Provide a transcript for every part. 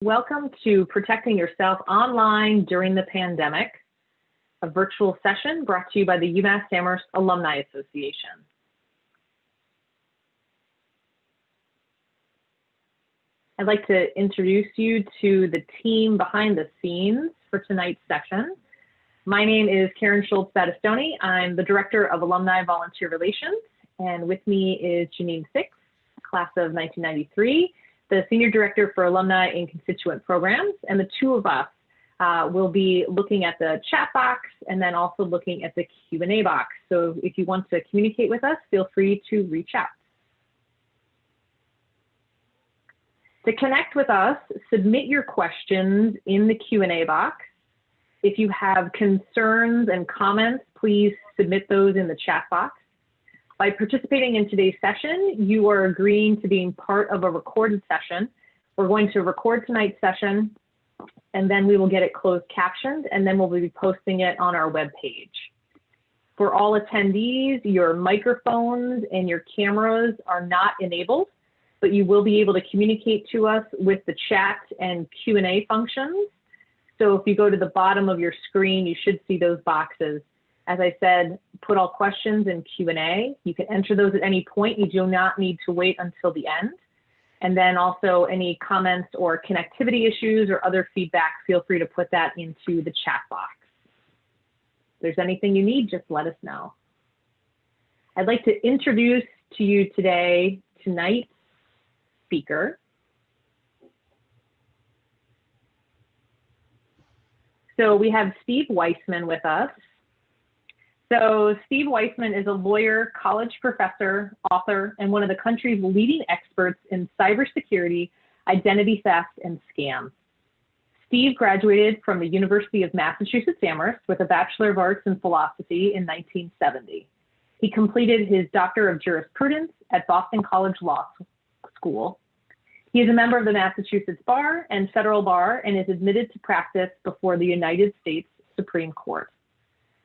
Welcome to Protecting Yourself Online During the Pandemic, a virtual session brought to you by the UMass Amherst Alumni Association. I'd like to introduce you to the team behind the scenes for tonight's session. My name is Karen Schultz-Battistoni. I'm the Director of Alumni Volunteer Relations, and with me is Janine Six, class of 1993, the Senior Director for Alumni and Constituent Programs, and the two of us will be looking at the chat box and then also looking at the Q&A box. So if you want to communicate with us, feel free to reach out. To connect with us, submit your questions in the Q&A box. If you have concerns and comments, please submit those in the chat box. By participating in today's session, you are agreeing to being part of a recorded session. We're going to record tonight's session, and then we will get it closed captioned, and then we'll be posting it on our webpage. For all attendees, your microphones and your cameras are not enabled, but you will be able to communicate to us with the chat and Q&A functions. So if you go to the bottom of your screen, you should see those boxes. As I said, put all questions in Q&A. You can enter those at any point. You do not need to wait until the end. And then also any comments or connectivity issues or other feedback, feel free to put that into the chat box. If there's anything you need, just let us know. I'd like to introduce to you today, tonight's speaker. So we have Steve Weissman with us. So Steve Weissman is a lawyer, college professor, author, and one of the country's leading experts in cybersecurity, identity theft, and scams. Steve graduated from the University of Massachusetts Amherst with a Bachelor of Arts in Philosophy in 1970. He completed his Doctor of Jurisprudence at Boston College Law School. He is a member of the Massachusetts Bar and Federal Bar and is admitted to practice before the United States Supreme Court.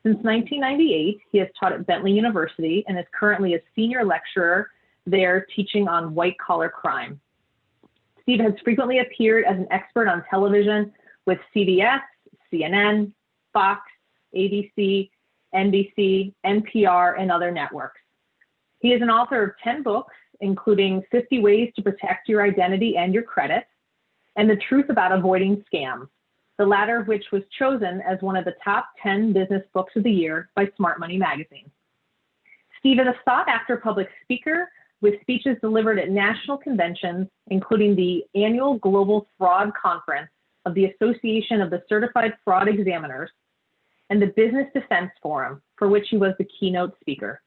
Since 1998, he has taught at Bentley University and is currently a senior lecturer there teaching on white-collar crime. Steve has frequently appeared as an expert on television with CBS, CNN, Fox, ABC, NBC, NPR, and other networks. He is an author of 10 books, including 50 Ways to Protect Your Identity and Your Credit, and The Truth About Avoiding Scams, the latter of which was chosen as one of the top 10 business books of the year by Smart Money magazine. Steve is a sought-after public speaker with speeches delivered at national conventions, including the annual Global Fraud Conference of the Association of the Certified Fraud Examiners and the Business Defense Forum, for which he was the keynote speaker.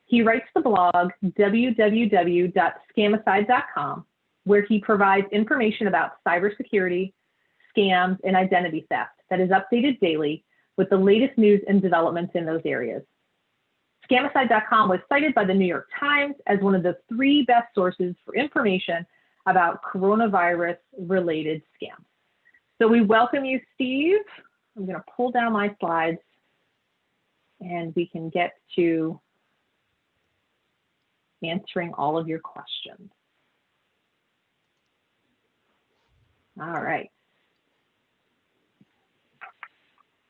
He writes the blog www.scamicide.com, where he provides information about cybersecurity, scams, and identity theft that is updated daily with the latest news and developments in those areas. Scamicide.com was cited by the New York Times as one of the 3 best sources for information about coronavirus-related scams. So we welcome you, Steve. I'm going to pull down my slides and we can get to answering all of your questions. All right.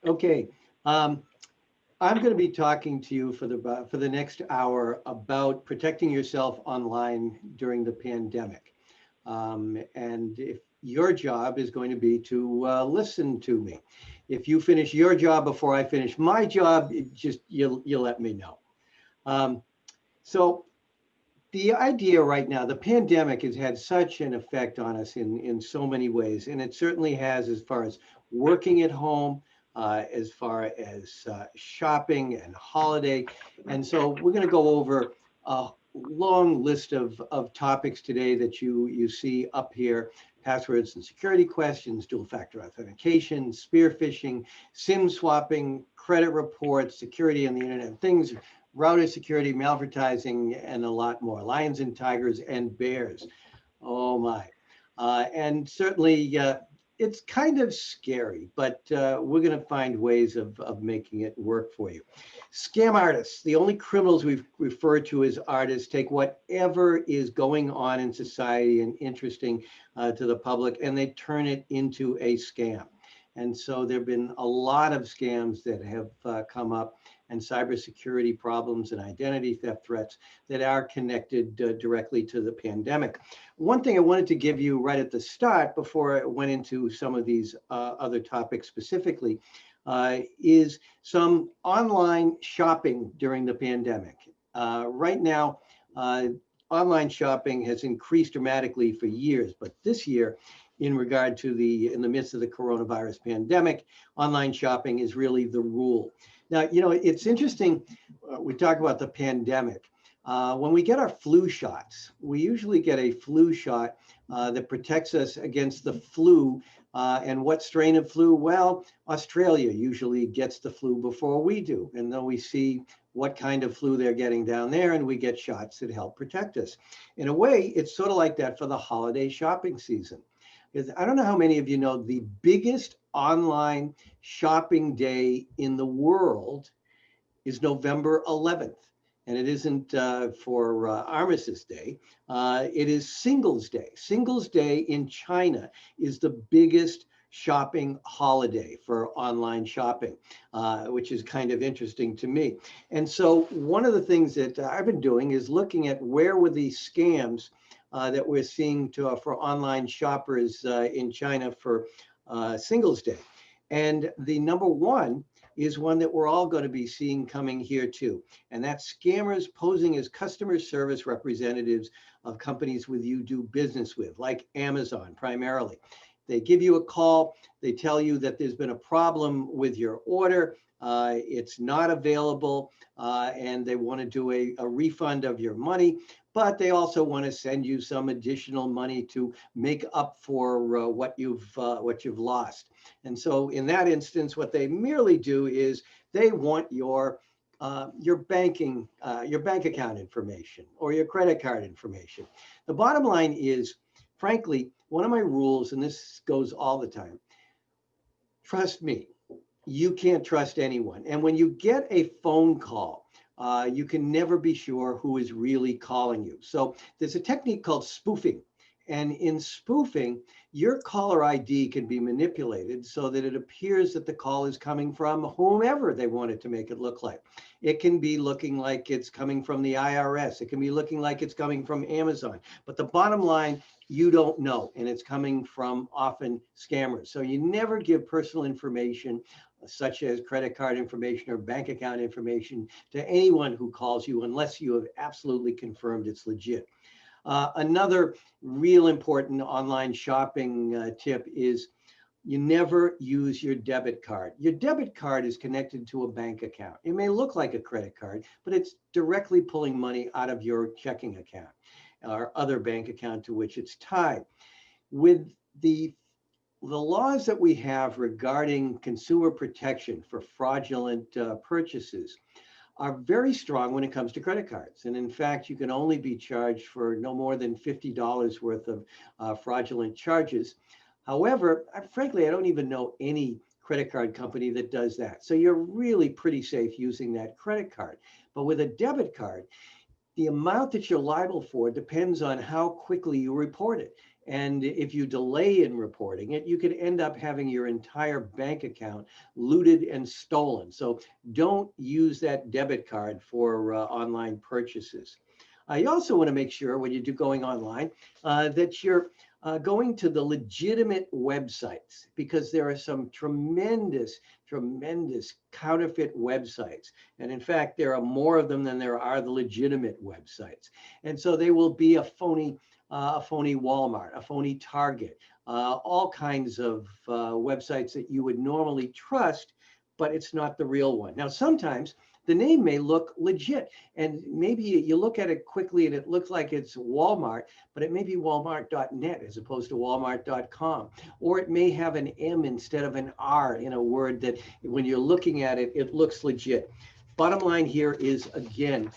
Okay, I'm going to be talking to you for the next hour about protecting yourself online during the pandemic. And if your job is going to be to listen to me. If you finish your job before I finish my job, you'll let me know. So the idea right now, the pandemic has had such an effect on us in so many ways, and it certainly has as far as working at home, as far as shopping and holiday. And so we're going to go over a long list of topics today that you see up here: passwords and security questions, dual factor authentication, spear phishing, SIM swapping, credit reports, security on the Internet of Things, router security, malvertising, and a lot more. Lions and tigers and bears. Oh my. And certainly it's kind of scary, but we're going to find ways of making it work for you. Scam artists, the only criminals we've referred to as artists, take whatever is going on in society and interesting to the public, and they turn it into a scam. And so there have been a lot of scams that have come up, and cybersecurity problems and identity theft threats that are connected directly to the pandemic. One thing I wanted to give you right at the start before I went into some of these other topics specifically is some online shopping during the pandemic. Right now, online shopping has increased dramatically for years, but this year, in regard to in the midst of the coronavirus pandemic, online shopping is really the rule. Now, you know, it's interesting, we talk about the pandemic. When we get our flu shots, we usually get a flu shot that protects us against the flu. And what strain of flu? Well, Australia usually gets the flu before we do. And then we see what kind of flu they're getting down there, and we get shots that help protect us. In a way, it's sort of like that for the holiday shopping season. I don't know how many of you know the biggest online shopping day in the world is November 11th. And it isn't for Armistice Day. It is Singles Day. Singles Day in China is the biggest shopping holiday for online shopping, which is kind of interesting to me. And so one of the things that I've been doing is looking at where were these scams that we're seeing for online shoppers in China for Singles Day. And the number one is one that we're all going to be seeing coming here too. And that's scammers posing as customer service representatives of companies you do business with, like Amazon primarily. They give you a call, they tell you that there's been a problem with your order, it's not available, and they want to do a refund of your money, but they also want to send you some additional money to make up for what you've lost. And so in that instance, what they merely do is they want your bank account information or your credit card information. The bottom line is, frankly, one of my rules, and this goes all the time, trust me, you can't trust anyone. And when you get a phone call, you can never be sure who is really calling you. So there's a technique called spoofing. And in spoofing, your caller ID can be manipulated so that it appears that the call is coming from whomever they want it to make it look like. It can be looking like it's coming from the IRS. It can be looking like it's coming from Amazon. But the bottom line, you don't know, and it's coming from often scammers. So you never give personal information such as credit card information or bank account information to anyone who calls you unless you have absolutely confirmed it's legit. Another real important online shopping tip is you never use your debit card. Your debit card is connected to a bank account. It may look like a credit card, but it's directly pulling money out of your checking account or other bank account to which it's tied. With the laws that we have regarding consumer protection for fraudulent purchases are very strong when it comes to credit cards. And in fact, you can only be charged for no more than $50 worth of fraudulent charges. However, frankly, I don't even know any credit card company that does that. So you're really pretty safe using that credit card. But with a debit card, the amount that you're liable for depends on how quickly you report it. And if you delay in reporting it, you could end up having your entire bank account looted and stolen. So don't use that debit card for online purchases. You also want to make sure when you're going online that you're going to the legitimate websites, because there are some tremendous counterfeit websites. And in fact, there are more of them than there are the legitimate websites. And so they will be a phony Walmart, a phony Target, all kinds of websites that you would normally trust, but it's not the real one. Now, sometimes the name may look legit, and maybe you look at it quickly and it looks like it's Walmart, but it may be walmart.net as opposed to walmart.com. Or it may have an M instead of an R in a word that when you're looking at it, it looks legit. Bottom line here is, again,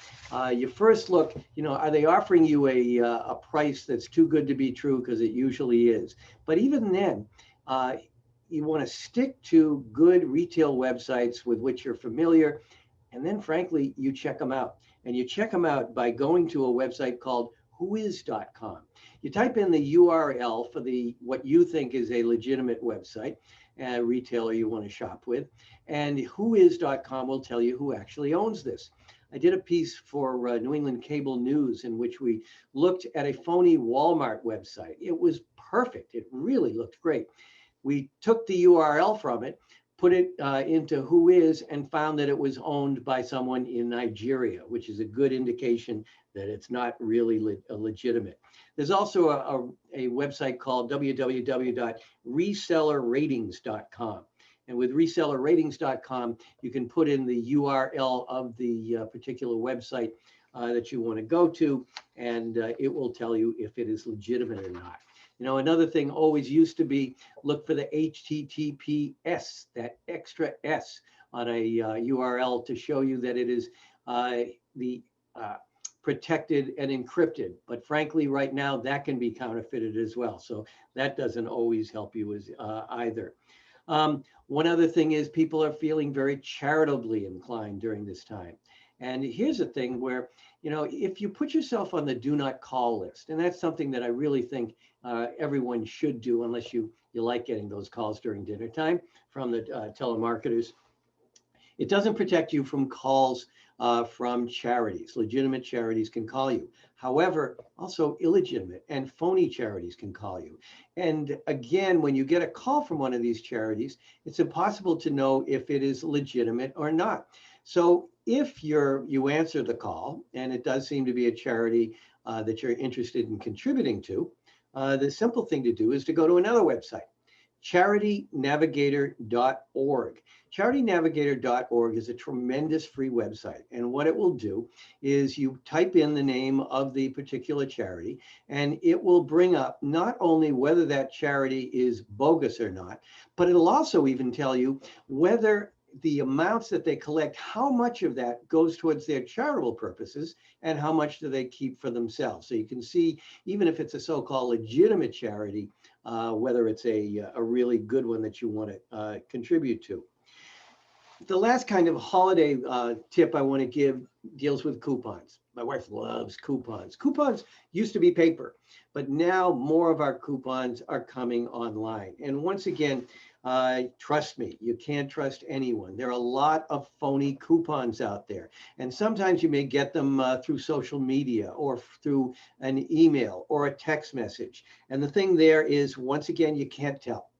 you first look, are they offering you a price that's too good to be true? Because it usually is. But even then, You want to stick to good retail websites with which you're familiar. And then frankly, you check them out. And you check them out by going to a website called whois.com. You type in the URL for what you think is a legitimate website, a retailer you want to shop with, and whois.com will tell you who actually owns this. I did a piece for New England Cable News in which we looked at a phony Walmart website. It was perfect. It really looked great. We took the URL from it, put it into Whois, and found that it was owned by someone in Nigeria, which is a good indication that it's not really legitimate. There's also a website called www.resellerratings.com. And with resellerratings.com, you can put in the URL of the particular website that you want to go to, and it will tell you if it is legitimate or not. You know, another thing always used to be look for the HTTPS, that extra S on a URL to show you that it is protected and encrypted. But frankly, right now, that can be counterfeited as well. So that doesn't always help you either. One other thing is people are feeling very charitably inclined during this time. And here's a thing where, you know, if you put yourself on the do not call list, and that's something that I really think everyone should do unless you like getting those calls during dinner time from the telemarketers. It doesn't protect you from calls from charities. Legitimate charities can call you. However, also illegitimate and phony charities can call you. And again, when you get a call from one of these charities, it's impossible to know if it is legitimate or not. So if you answer the call, and it does seem to be a charity that you're interested in contributing to, the simple thing to do is to go to another website, charitynavigator.org. Charitynavigator.org is a tremendous free website. And what it will do is you type in the name of the particular charity, and it will bring up not only whether that charity is bogus or not, but it'll also even tell you whether the amounts that they collect, how much of that goes towards their charitable purposes and how much do they keep for themselves. So you can see, even if it's a so-called legitimate charity, whether it's a really good one that you want to contribute to. The last kind of holiday tip I want to give deals with coupons. My wife loves coupons. Coupons used to be paper, but now more of our coupons are coming online. And once again, trust me, you can't trust anyone. There are a lot of phony coupons out there. And sometimes you may get them through social media or through an email or a text message. And the thing there is, once again, you can't tell.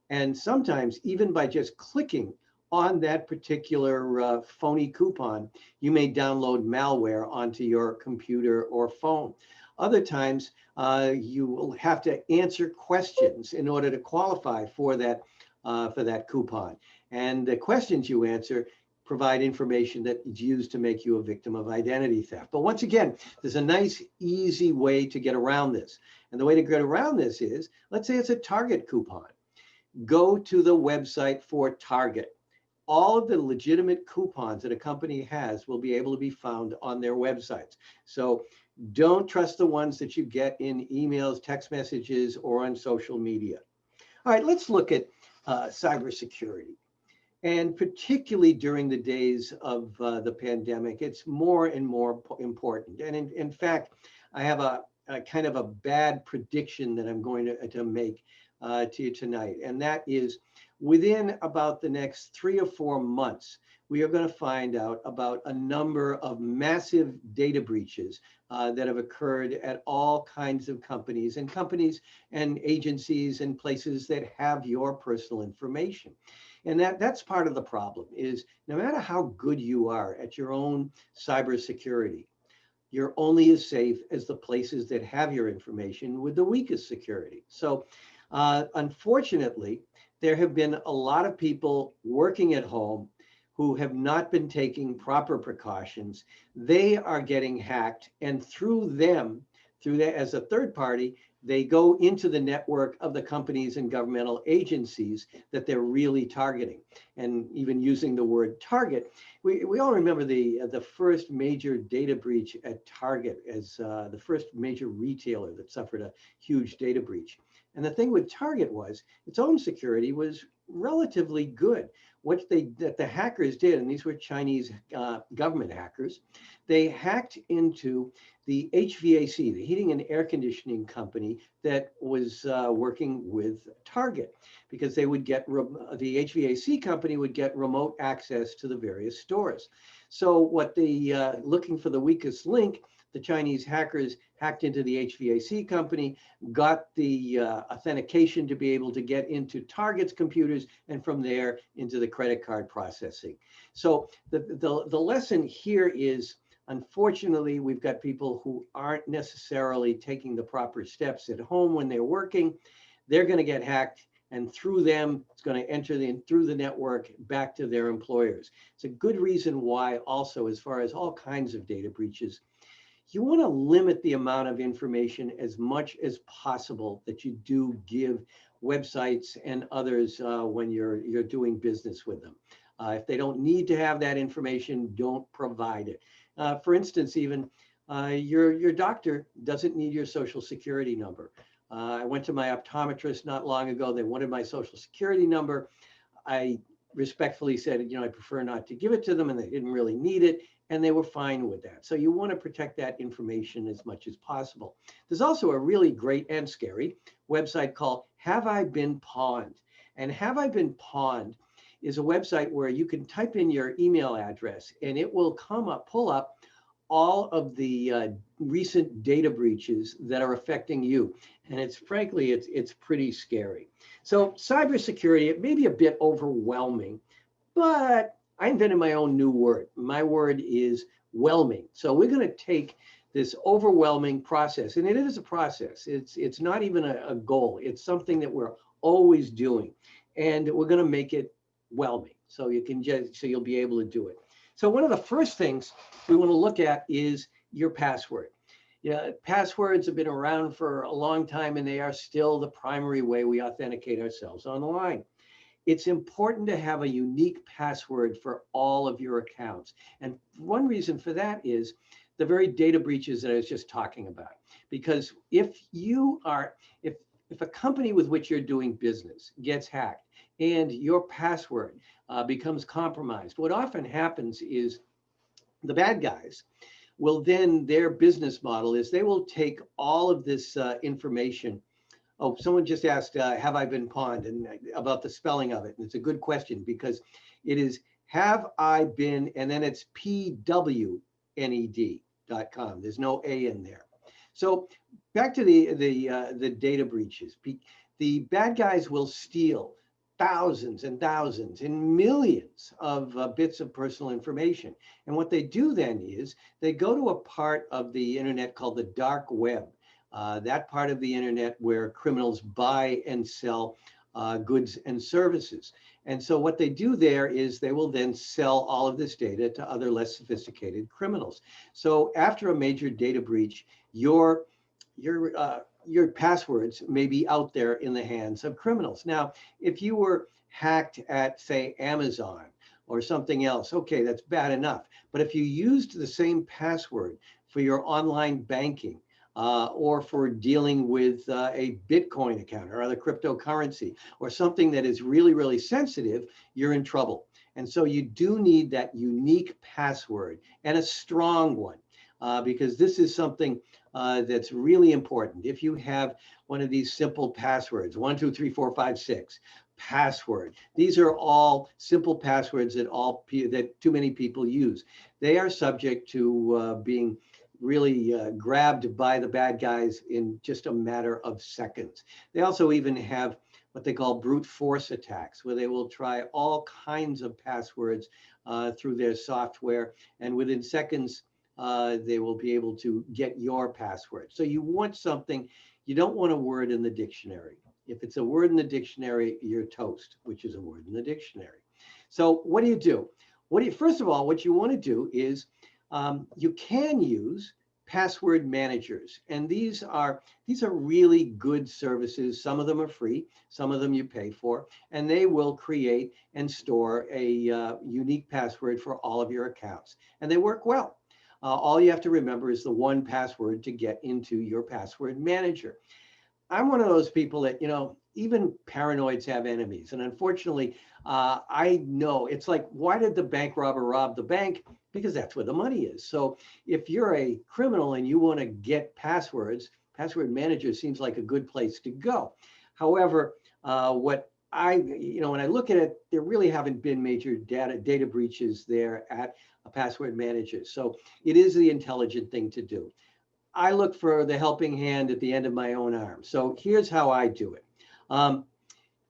And sometimes even by just clicking on that particular phony coupon, you may download malware onto your computer or phone. Other times, you will have to answer questions in order to qualify for that coupon. And the questions you answer provide information that is used to make you a victim of identity theft. But once again, there's a nice, easy way to get around this. And the way to get around this is, let's say it's a Target coupon. Go to the website for Target. All of the legitimate coupons that a company has will be able to be found on their websites. So don't trust the ones that you get in emails, text messages, or on social media. All right, let's look at cybersecurity. And particularly during the days of the pandemic, it's more and more important. And in fact, I have a kind of a bad prediction that I'm going to make to you tonight. And that is, within about the next 3 or 4 months, we are going to find out about a number of massive data breaches that have occurred at all kinds of companies and agencies and places that have your personal information. And that's part of the problem is, no matter how good you are at your own cybersecurity, you're only as safe as the places that have your information with the weakest security. So unfortunately, there have been a lot of people working at home who have not been taking proper precautions. They are getting hacked, and through that, as a third party, they go into the network of the companies and governmental agencies that they're really targeting. And even using the word target, we all remember the first major data breach at Target as the first major retailer that suffered a huge data breach. And the thing with Target was its own security was relatively good. That the hackers did, and these were Chinese government hackers, they hacked into the HVAC, the heating and air conditioning company that was working with Target, because they would get the HVAC company would get remote access to the various stores. So what the looking for the weakest link, the Chinese hackers hacked into the HVAC company, got the authentication to be able to get into Target's computers, and from there into the credit card processing. So the lesson here is, unfortunately, we've got people who aren't necessarily taking the proper steps at home when they're working. They're going to get hacked, and through them, it's going to enter through the network back to their employers. It's a good reason why also, as far as all kinds of data breaches, you want to limit the amount of information as much as possible that you do give websites and others when you're doing business with them. If they don't need to have that information, don't provide it. For instance, even your doctor doesn't need your social security number. I went to my optometrist not long ago. They wanted my social security number. I respectfully said, I prefer not to give it to them, and they didn't really need it, and they were fine with that. So you want to protect that information as much as possible. There's also a really great and scary website called Have I Been Pawned? And Have I Been Pawned is a website where you can type in your email address, and it will pull up all of the recent data breaches that are affecting you. And it's frankly, it's pretty scary. So cybersecurity, it may be a bit overwhelming, but I invented my own new word. My word is whelming. So we're going to take this overwhelming process, and it is a process. It's not even a goal. It's something that we're always doing, and we're going to make it whelming. So you'll be able to do it. So one of the first things we want to look at is your password. Passwords have been around for a long time, and they are still the primary way we authenticate ourselves online. It's important to have a unique password for all of your accounts. And one reason for that is the very data breaches that I was just talking about. Because if a company with which you're doing business gets hacked and your password becomes compromised, what often happens is the bad guys will then, their business model is they will take all of this information. Oh, someone just asked, have I been pawned, and about the spelling of it. And it's a good question, because it is have I been, and then it's pwned.com. There's no A in there. So back to the data breaches. The bad guys will steal thousands and thousands and millions of bits of personal information. And what they do then is they go to a part of the internet called the dark web. That part of the internet where criminals buy and sell goods and services. And so what they do there is they will then sell all of this data to other less sophisticated criminals. So after a major data breach, your passwords may be out there in the hands of criminals. Now, if you were hacked at, say, Amazon or something else, okay, that's bad enough. But if you used the same password for your online banking, or for dealing with a Bitcoin account or other cryptocurrency or something that is really, really sensitive, you're in trouble. And so you do need that unique password, and a strong one, because this is something that's really important. If you have one of these simple passwords, 1, 2, 3, 4, 5, 6, password. These are all simple passwords that too many people use. They are subject to being really grabbed by the bad guys in just a matter of seconds. They also even have what they call brute force attacks, where they will try all kinds of passwords through their software, and within seconds, they will be able to get your password. So you want something, you don't want a word in the dictionary. If it's a word in the dictionary, you're toast, which is a word in the dictionary. So what do you do? First of all, what you want to do is you can use password managers, and these are really good services. Some of them are free, some of them you pay for, and they will create and store a unique password for all of your accounts, and they work well. All you have to remember is the one password to get into your password manager. I'm one of those people that, even paranoids have enemies. And unfortunately, I know it's like, why did the bank robber rob the bank? Because that's where the money is. So if you're a criminal and you want to get passwords, password manager seems like a good place to go. However, when I look at it, there really haven't been major data breaches there at a password manager. So it is the intelligent thing to do. I look for the helping hand at the end of my own arm. So here's how I do it.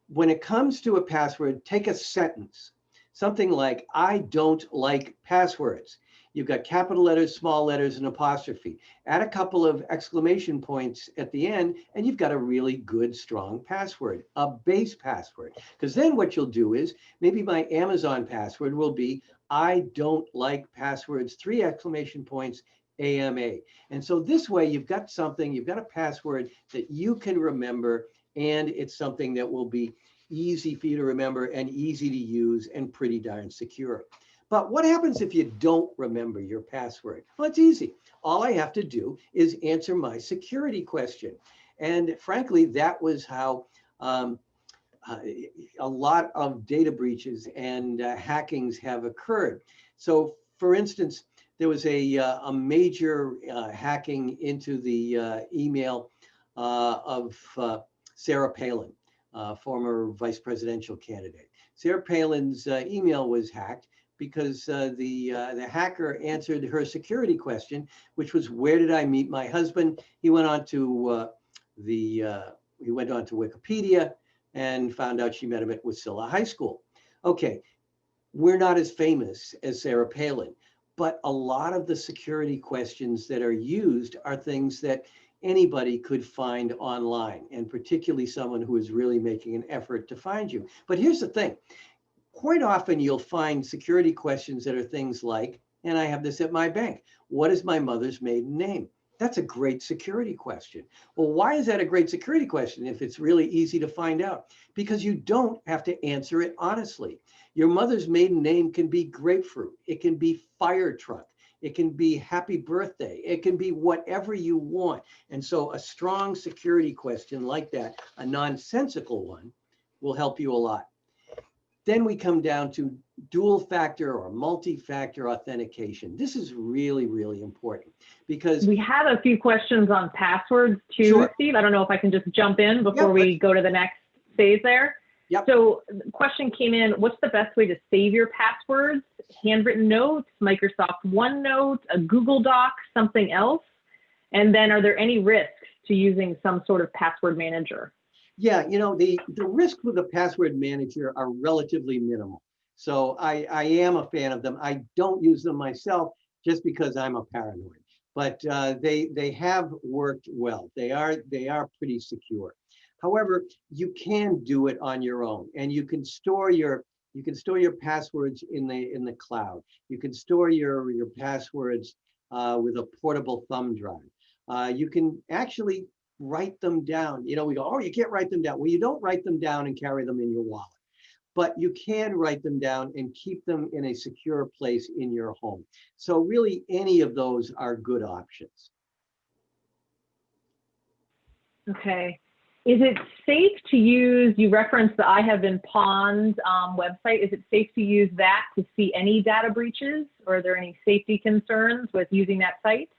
When it comes to a password, take a sentence, something like, I don't like passwords. You've got capital letters, small letters, and apostrophe. Add a couple of exclamation points at the end, and you've got a really good, strong password, a base password. Because then what you'll do is, maybe my Amazon password will be, I don't like passwords, 3 exclamation points, AMA. And so this way you've got a password that you can remember, and it's something that will be easy for you to remember and easy to use and pretty darn secure. But what happens if you don't remember your password? Well, it's easy. All I have to do is answer my security question. And frankly, that was how a lot of data breaches and hackings have occurred. So for instance, there was a major hacking into the email of Sarah Palin, former vice presidential candidate. Sarah Palin's email was hacked because the hacker answered her security question, which was, where did I meet my husband? He went on to Wikipedia and found out she met him at Wasilla High School. Okay, we're not as famous as Sarah Palin, but a lot of the security questions that are used are things that anybody could find online, and particularly someone who is really making an effort to find you. But here's the thing. Quite often you'll find security questions that are things like, and I have this at my bank, what is my mother's maiden name? That's a great security question. Well, why is that a great security question if it's really easy to find out? Because you don't have to answer it honestly. Your mother's maiden name can be grapefruit. It can be fire truck. It can be happy birthday. It can be whatever you want. And so a strong security question like that, a nonsensical one, will help you a lot. Then we come down to dual factor or multi-factor authentication. This is really, really important because we have a few questions on passwords too, sure. Steve. I don't know if I can just jump in before we go to the next phase there. Yep. So the question came in, what's the best way to save your passwords? Handwritten notes, Microsoft OneNote, a Google Doc, something else? And then are there any risks to using some sort of password manager? Yeah, the risks with a password manager are relatively minimal. So I am a fan of them. I don't use them myself just because I'm a paranoid, but they have worked well. They are pretty secure. However, you can do it on your own, and you can store your passwords in the cloud. You can store your passwords with a portable thumb drive. You can actually write them down. We go, oh, you can't write them down. Well, you don't write them down and carry them in your wallet, but you can write them down and keep them in a secure place in your home. So really any of those are good options. Okay. Is it safe to use, you referenced the I Have Been Pawned website. Is it safe to use that to see any data breaches? Or are there any safety concerns with using that site?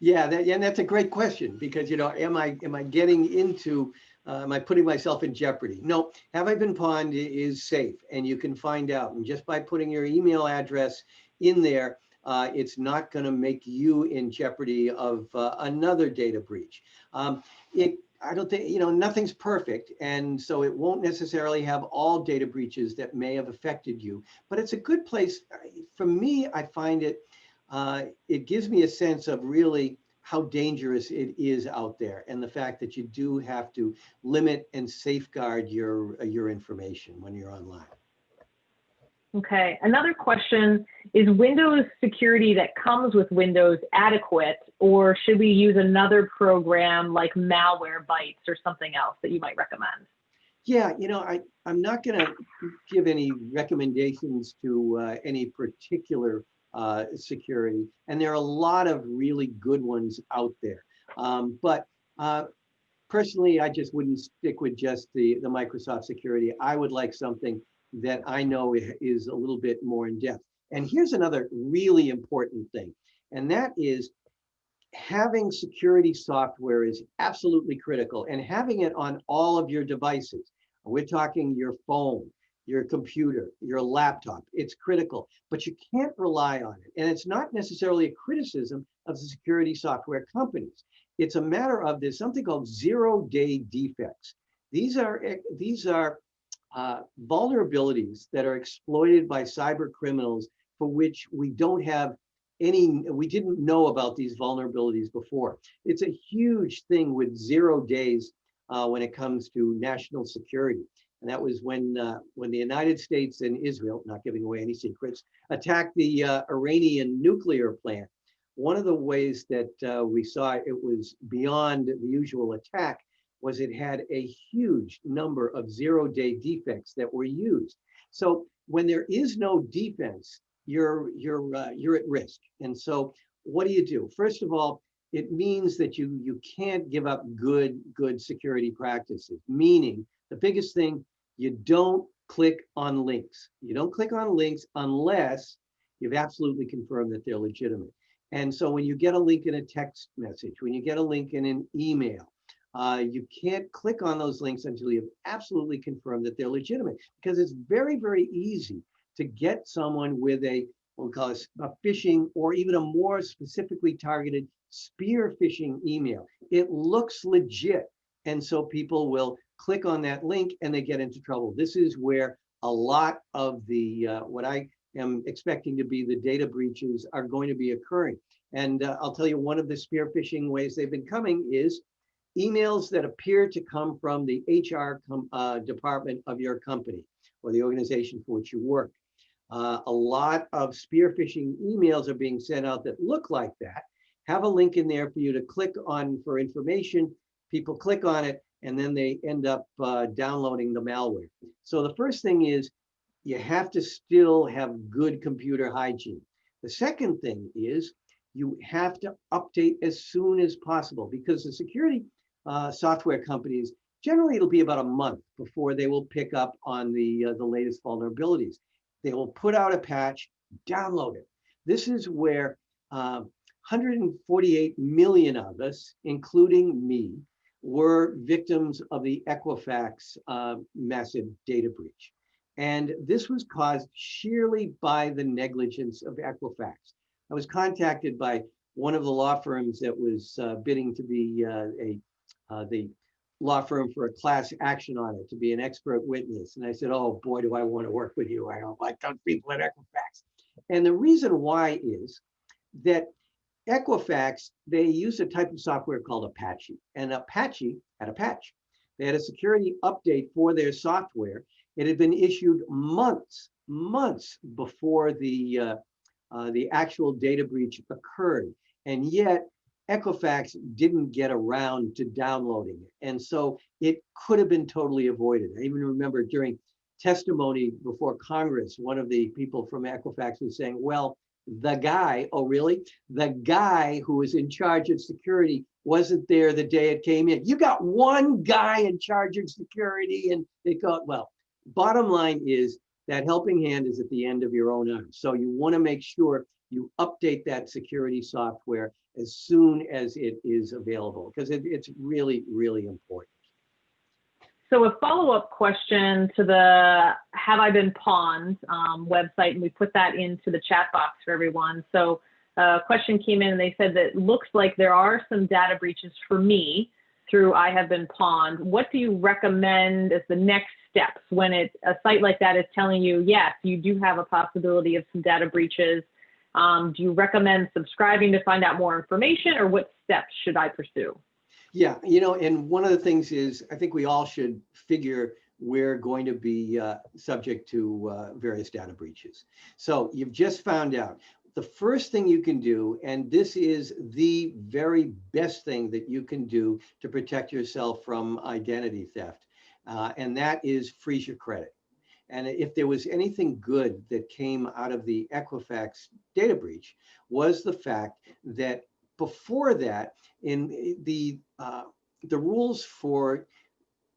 Yeah, and that's a great question because, am I getting into, am I putting myself in jeopardy? No, Have I Been Pawned is safe, and you can find out. And just by putting your email address in there, it's not going to make you in jeopardy of another data breach. I don't think, nothing's perfect. And so it won't necessarily have all data breaches that may have affected you, but it's a good place. For me, I find it gives me a sense of really how dangerous it is out there, and the fact that you do have to limit and safeguard your information when you're online. Okay, another question, is Windows security that comes with Windows adequate, or should we use another program like Malwarebytes or something else that you might recommend? Yeah, I'm not going to give any recommendations to any particular security, and there are a lot of really good ones out there. But Personally, I just wouldn't stick with just the Microsoft security. I would like something that I know is a little bit more in depth. And here's another really important thing, and that is having security software is absolutely critical, and having it on all of your devices. We're talking your phone, your computer, your laptop. It's critical, but you can't rely on it. And it's not necessarily a criticism of the security software companies. It's a matter of there's something called zero-day defects. These are vulnerabilities that are exploited by cyber criminals for which we don't have we didn't know about these vulnerabilities before. It's a huge thing with 0 days when it comes to national security. And that was when the United States and Israel, not giving away any secrets, attacked the Iranian nuclear plant. One of the ways that we saw it was beyond the usual attack was it had a huge number of 0-day defects that were used. So when there is no defense, you're at risk. And so what do you do? First of all, it means that you can't give up good security practices, meaning the biggest thing, you don't click on links. You don't click on links unless you've absolutely confirmed that they're legitimate. And so when you get a link in a text message, when you get a link in an email, you can't click on those links until you've absolutely confirmed that they're legitimate, because it's very, very easy to get someone with what we call a phishing, or even a more specifically targeted spear phishing email. It looks legit. And so people will click on that link and they get into trouble. This is where a lot of the, what I am expecting to be the data breaches are going to be occurring. And I'll tell you, one of the spear phishing ways they've been coming is emails that appear to come from the HR department of your company or the organization for which you work. A lot of spear phishing emails are being sent out that look like that, have a link in there for you to click on for information. People click on it, and then they end up downloading the malware. So the first thing is you have to still have good computer hygiene. The second thing is you have to update as soon as possible, because the security software companies, generally it'll be about a month before they will pick up on the latest vulnerabilities. They will put out a patch, download it. This is where 148 million of us, including me, were victims of the Equifax massive data breach. And this was caused sheerly by the negligence of Equifax. I was contacted by one of the law firms that was bidding to be the law firm for a class action audit, to be an expert witness. And I said, oh boy, do I want to work with you. I don't like those people at Equifax. And the reason why is that Equifax, they use a type of software called Apache. And Apache had a patch. They had a security update for their software. It had been issued months before the actual data breach occurred. And yet Equifax didn't get around to downloading it. And so it could have been totally avoided. I even remember during testimony before Congress, one of the people from Equifax was saying, well, the guy, oh really? The guy who was in charge of security wasn't there the day it came in. You got one guy in charge of security, and they thought, well, bottom line is that helping hand is at the end of your own arm. So you want to make sure you update that security software as soon as it is available, because it's really, really important. So a follow-up question to the Have I Been Pawned website, and we put that into the chat box for everyone. So a question came in and they said that it looks like there are some data breaches for me through I Have Been Pawned. What do you recommend as the next steps when a site like that is telling you, yes, you do have a possibility of some data breaches? Do you recommend subscribing to find out more information, or what steps should I pursue? Yeah, and one of the things is I think we all should figure we're going to be subject to various data breaches. So you've just found out. The first thing you can do, and this is the very best thing that you can do to protect yourself from identity theft, and that is freeze your credit. And if there was anything good that came out of the Equifax data breach, was the fact that before that, in the the rules for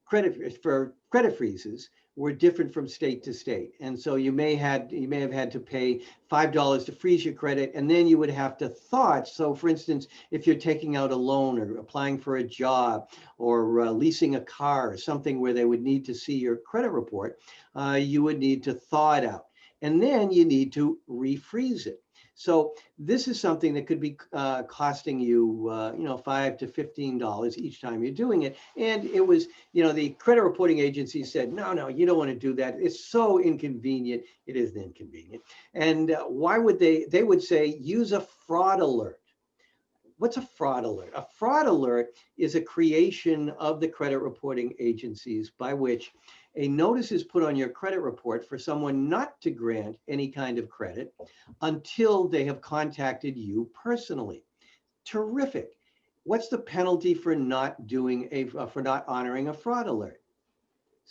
credit freezes were different from state to state. And so you may have had to pay $5 to freeze your credit, and then you would have to thaw it. So for instance, if you're taking out a loan or applying for a job or leasing a car or something where they would need to see your credit report, you would need to thaw it out. And then you need to refreeze it. So this is something that could be costing you, $5 to $15 each time you're doing it. And it was, the credit reporting agency said, no, you don't want to do that. It's so inconvenient. It isn't inconvenient. And why would they would say, use a fraud alert. What's a fraud alert? A fraud alert is a creation of the credit reporting agencies by which a notice is put on your credit report for someone not to grant any kind of credit until they have contacted you personally. Terrific. What's the penalty for not honoring a fraud alert?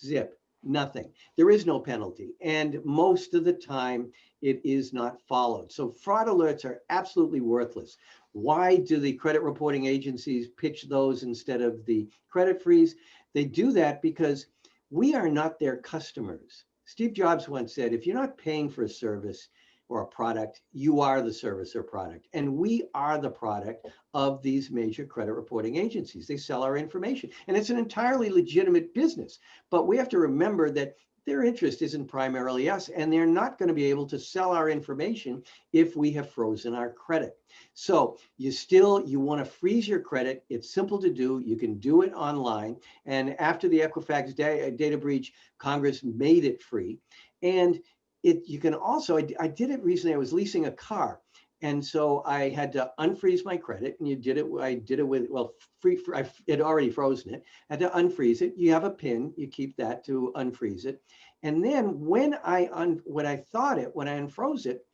Zip. Nothing. There is no penalty. And most of the time, it is not followed. So fraud alerts are absolutely worthless. Why do the credit reporting agencies pitch those instead of the credit freeze? They do that because we are not their customers. Steve Jobs once said, if you're not paying for a service or a product, you are the service or product. And we are the product of these major credit reporting agencies. They sell our information. And it's an entirely legitimate business. But we have to remember that their interest isn't primarily us, and they're not going to be able to sell our information if we have frozen our credit. So you want to freeze your credit. It's simple to do. You can do it online. And after the Equifax data breach, Congress made it free. And you can also, I did it recently. I was leasing a car. And so I had to unfreeze my credit, and I did it with, I had already frozen it. I had to unfreeze it. You have a PIN, you keep that to unfreeze it. And then when I unfroze it,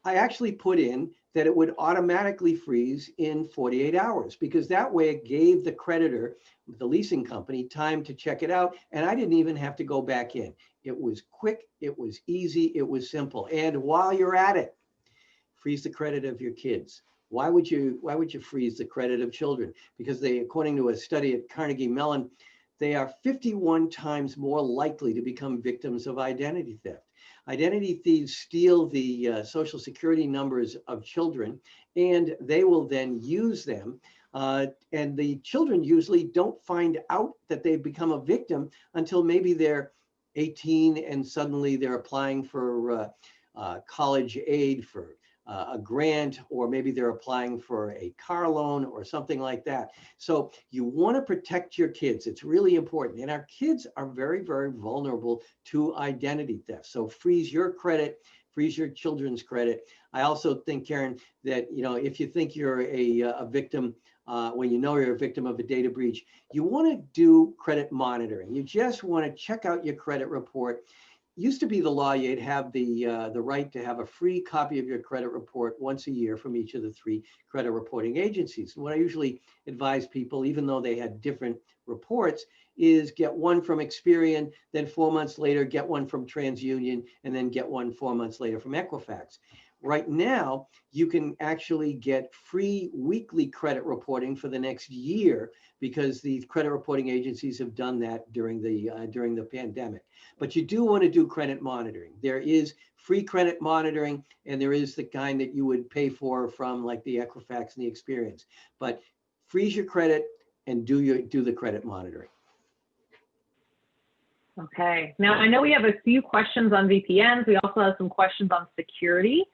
I actually put in that it would automatically freeze in 48 hours, because that way it gave the creditor, the leasing company, time to check it out. And I didn't even have to go back in. It was quick, it was easy, it was simple. And while you're at it, freeze the credit of your kids. Why would you freeze the credit of children? Because according to a study at Carnegie Mellon, they are 51 times more likely to become victims of identity theft. Identity thieves steal the social security numbers of children, and they will then use them. And the children usually don't find out that they've become a victim until maybe they're 18 and suddenly they're applying for college aid, for a grant, or maybe they're applying for a car loan or something like that. So you want to protect your kids. It's really important. And our kids are very, very vulnerable to identity theft. So freeze your credit, freeze your children's credit. I also think, Karen, that if you think you're a victim, when you know you're a victim of a data breach, you want to do credit monitoring. You just want to check out your credit report. Used to be the law, you'd have the right to have a free copy of your credit report once a year from each of the 3 credit reporting agencies. And what I usually advise people, even though they had different reports, is get one from Experian, then 4 months later, get one from TransUnion, and then get one 4 months later from Equifax. Right now, you can actually get free weekly credit reporting for the next year, because the credit reporting agencies have done that during the pandemic. But you do want to do credit monitoring. There is free credit monitoring, and there is the kind that you would pay for from like the Equifax and the Experian. But freeze your credit and do the credit monitoring. Okay. Now, I know we have a few questions on VPNs. We also have some questions on security.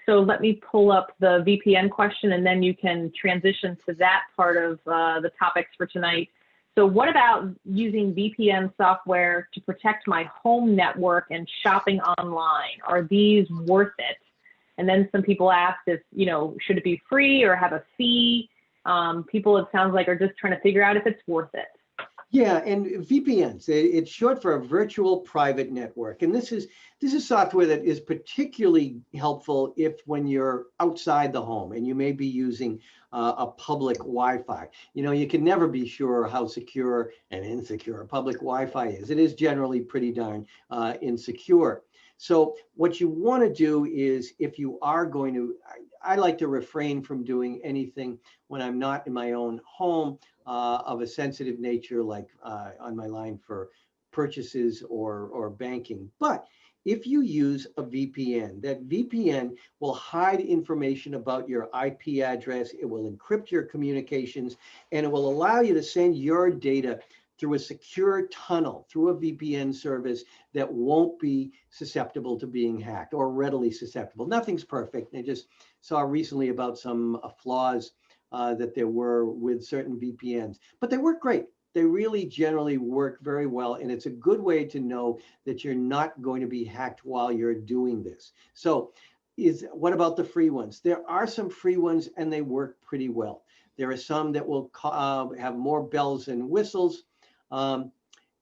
So let me pull up the VPN question, and then you can transition to that part of the topics for tonight. So what about using VPN software to protect my home network and shopping online? Are these worth it? And then some people asked if, should it be free or have a fee? People, it sounds like, are just trying to figure out if it's worth it. Yeah, and VPNs, it's short for a virtual private network. And this is software that is particularly helpful when you're outside the home and you may be using a public Wi-Fi. You can never be sure how secure and insecure public Wi-Fi is. It is generally pretty darn insecure. So what you want to do is, if you are going to, I like to refrain from doing anything when I'm not in my own home. of a sensitive nature, like on my line for purchases or banking. But if you use a VPN, that VPN will hide information about your IP address, it will encrypt your communications, and it will allow you to send your data through a secure tunnel, through a VPN service that won't be susceptible to being hacked or readily susceptible. Nothing's perfect. I just saw recently about some flaws that there were with certain VPNs, but they work great. They really generally work very well, and it's a good way to know that you're not going to be hacked while you're doing this. So, what about the free ones? There are some free ones, and they work pretty well. There are some that will have more bells and whistles, um,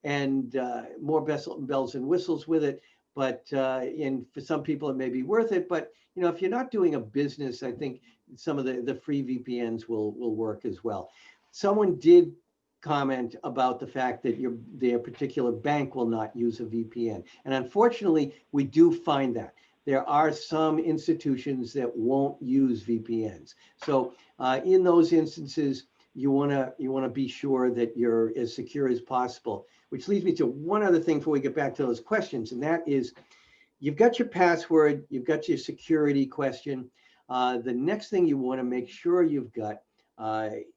and more bells and whistles with it. But and for some people, it may be worth it. But if you're not doing a business, I think some of the free VPNs will work as well. Someone did comment about the fact that their particular bank will not use a VPN, and unfortunately, we do find that there are some institutions that won't use VPNs. So in those instances, you want to be sure that you're as secure as possible. Which leads me to one other thing before we get back to those questions, and that is, you've got your password, you've got your security question. The next thing you want to make sure you've got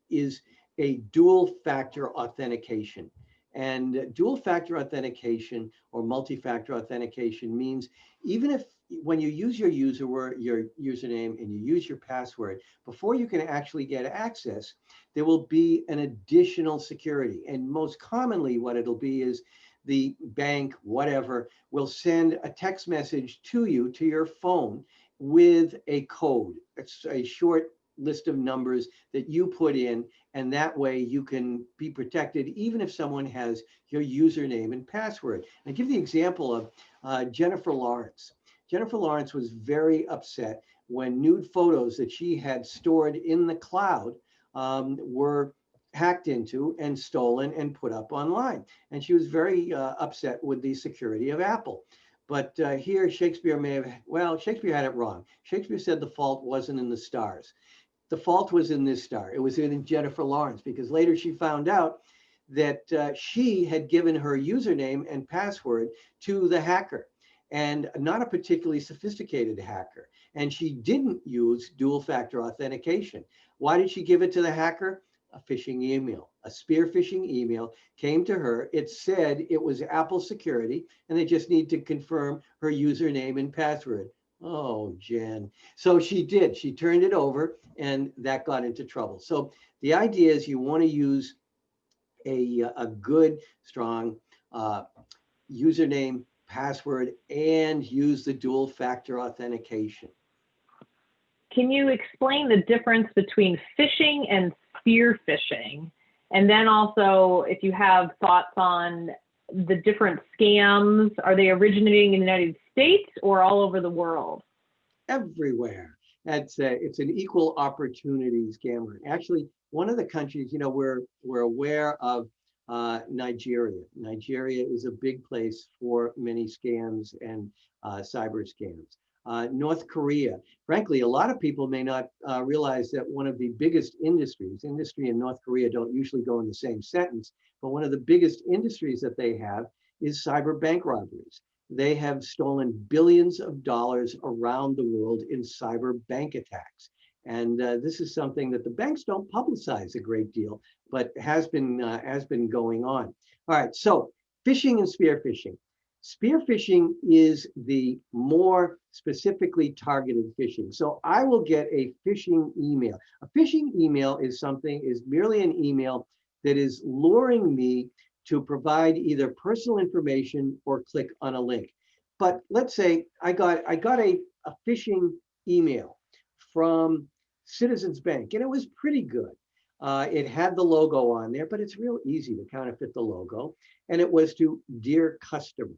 is a dual factor authentication. And dual factor authentication or multi-factor authentication means even if when you use your username and you use your password, before you can actually get access, there will be an additional security. And most commonly what it'll be is the bank, whatever, will send a text message to you, to your phone, with a code. It's a short list of numbers that you put in, and that way you can be protected even if someone has your username and password. I give the example of Jennifer Lawrence. Jennifer Lawrence was very upset when nude photos that she had stored in the cloud were hacked into and stolen and put up online. And she was very upset with the security of Apple. But here Shakespeare Shakespeare had it wrong. Shakespeare said the fault wasn't in the stars. The fault was in this star. It was in Jennifer Lawrence, because later she found out that she had given her username and password to the hacker, and not a particularly sophisticated hacker. And she didn't use dual factor authentication. Why did she give it to the hacker? A phishing email, a spear phishing email came to her. It said it was Apple security, and they just need to confirm her username and password. Oh, Jen. So she did. She turned it over, and that got into trouble. So the idea is you want to use a good, strong username, password, and use the dual factor authentication. Can you explain the difference between phishing and spear phishing? And then also, if you have thoughts on the different scams, are they originating in the United States or all over the world? Everywhere. It's an equal opportunity scammer. Actually, one of the countries, we're aware of Nigeria. Nigeria is a big place for many scams and cyber scams. North Korea. Frankly, a lot of people may not realize that one of the biggest industry in North Korea don't usually go in the same sentence, but one of the biggest industries that they have is cyber bank robberies. They have stolen billions of dollars around the world in cyber bank attacks. And this is something that the banks don't publicize a great deal, but has been going on. All right, so phishing and spear phishing. Spear phishing is the more specifically targeted phishing. So I will get a phishing email. A phishing email is merely an email that is luring me to provide either personal information or click on a link. But let's say I got a phishing email from Citizens Bank, and it was pretty good. It had the logo on there, but it's real easy to counterfeit the logo. And it was to Dear Customer.